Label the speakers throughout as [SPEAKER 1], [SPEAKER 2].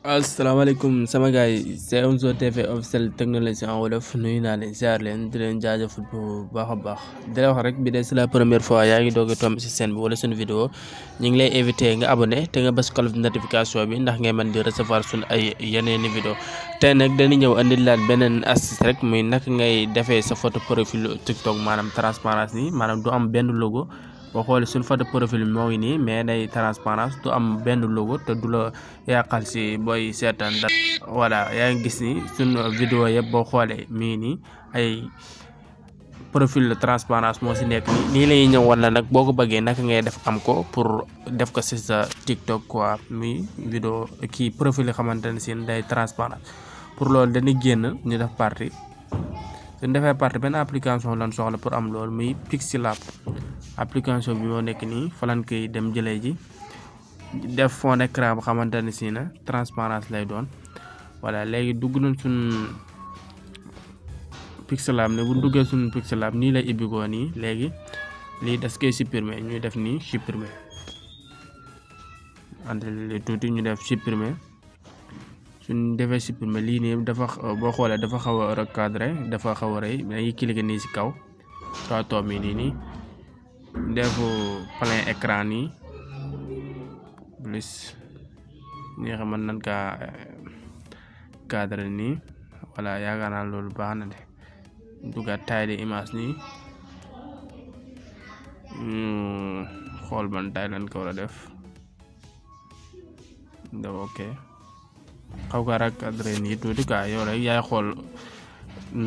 [SPEAKER 1] asalaamaaleykum sama gars yi c'est Omzo TV officiel technologie en wolof nuyu naa leen ziar leen di leen jaajëfal bu baax a baax di la wax rek bi de c'est la première fois yaa ngi doog a tomb ci chaîne bi wala suñu vidéo ñu ngi lay invité nga abonné te nga bës cloche de notification bi ndax ngay mën di recevoir suñu ay yeneeni vidéo tey nag dañu ñëw andil laan beneen astuce rek muy naka ngay defee sa photo profil TikTok maanaam transparence ni maanaam du am benn logo. boo xoolee suñu photo profil moo ngi nii mais day transparence du am benn logo te du la yàqal si booy seetaan dara voilà yaa ngi gis ni suñu vidéo yëpp boo xoolee mii nii ay profil de transparence moo si nekk nii la ñuy ñëw wala nag boo ko bëggee naka ngay def am ko pour def ko si sa TikTok quoi muy vidéo kii profil yi xamante ne si day transparence pour loolu dañuy génn ñu def partie suñ defee partie benn application lan soxla pour am loolu muy Pixelab application bi moo nekk nii fa lañ koy dem jëlee ji def fond d'écran bu xamante ne si na transparence lay doon voilà léegi dugg nañ suñ Pixelab ne bu duggee suñ Pixelab nii lay ibbikoo nii léegi lii das koy supprimer ñuy def nii supprimer ante li tuuti ñu def supprimer suñ defee supprimer lii nii dafa boo xoolee dafa xaw a recadré dafa xaw a rëy dañuy cliquer nii si kaw soo toog mi nii def plein écran nii plus ñi nga xam nañ kaa cadre nii voilà yaakaar naa loolu baax na de dugaat taille de image nii xool ban taille lañ ko war a def ok xaw ka rek cadre nii tuuti quoi yow rek yaay xool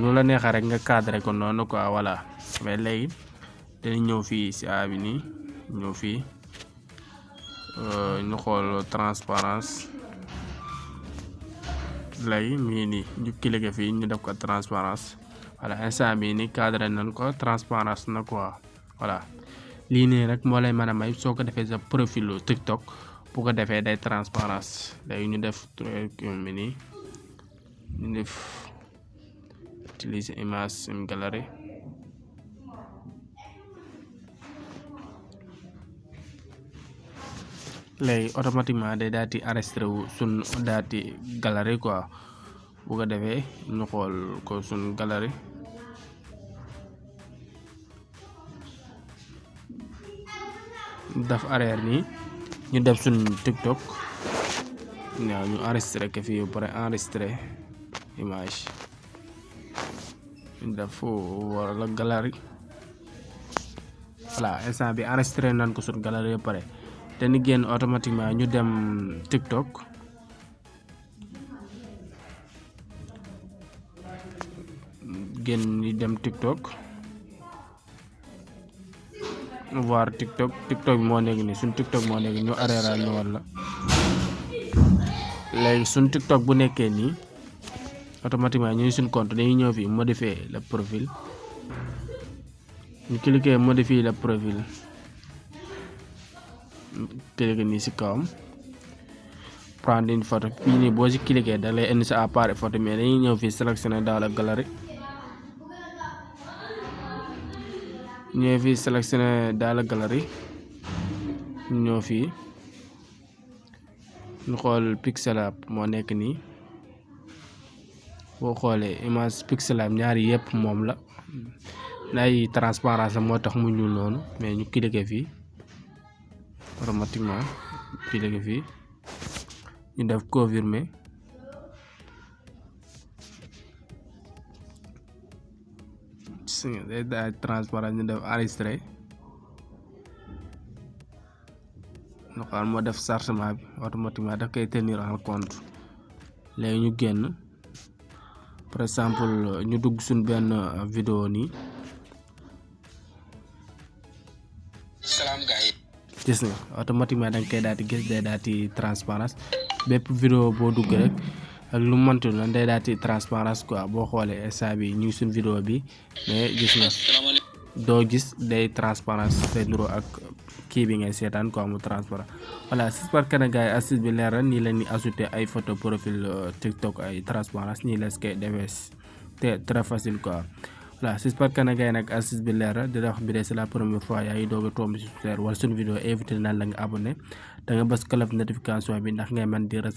[SPEAKER 1] nu la neexee rek nga cadre ko noonu quoi voilà mais léegi dañu ñëw fii si a bi nii ñëw fii ñu xool transparence léegi mii nii ñu cliquer fii ñu def ko transparence voilà instant bii nii cadre nañ ko transparence na quoi voilà lii nii rek moo lay mën a may soo ko defee sa profilu TikTok bu ko defee day transparence léegi ñu def mi nii ñu def utiliser image in galerie léegi automatiquement day daal di enregistré wu suñ daal di galerie quoi bu ko defee ñu xool ko suñ galerie def arrière nii ñu def suñ TikTok waaw ñu enregistré ko fii ba pare enregistré image ñu def wala galerie voilà instant bi enregistré nañ ko suñ galerie ba pare te ni génn automatiquement ñu dem TikTok génn ñu dem TikTok voir TikTok bi moo nekk nii suñ TikTok moo nekk ñu arrêté ñu wala léegi suñ TikTok bu nekkee nii automatiquement ñu suñ compte dañuy ñëw fii modifier le profil ñu cliquer modifier le profil cliquer nii si kawam prendre une photo fii nii boo si cliquer da lay indi sa appareil photo mais dañuy ñëw fii sélectionner dans la galerie ñëw fii sélectionner dans la galerie ñëw fii ñu xool Pixelab moo nekk nii boo xoolee image Pixelab ñaari yëpp moom la ay transparence la moo tax mu ñuul noonu mais ñu cliquer fii automatiquement cliquer fii ñu def confirmer day daal transparence ñu def enregistré ñu xool moo def chargement bi automatiquement daf koy tenir en compte léegi ñu génn par exemple ñu dugg suñ benn vidéo nii gis nga automatiquement da nga koy daal di gis day daal di transparence bépp vidéo boo dugg rek ak lu mënti la day daal di transparence quoi boo xoolee instant bi ñu ngi suñ vidéo bi mais gis nga doo gis day transparence day nuroo ak kii bi ngay seetaan quoi mu transparent voilà j'espère que gars yi astuce bi leer na nii la ñuy ajouter ay photo profil TikTok ay transparence nii la koy defee te très facile quoi voilà j'espère que gars yi nag astuce bi leer na di la wax bi de c'est la première fois yaa ngi doog a tomb si wala suñu vidéo invité naan la nga abonné da nga bës cloche notification bi ndax ngay mën di recevoir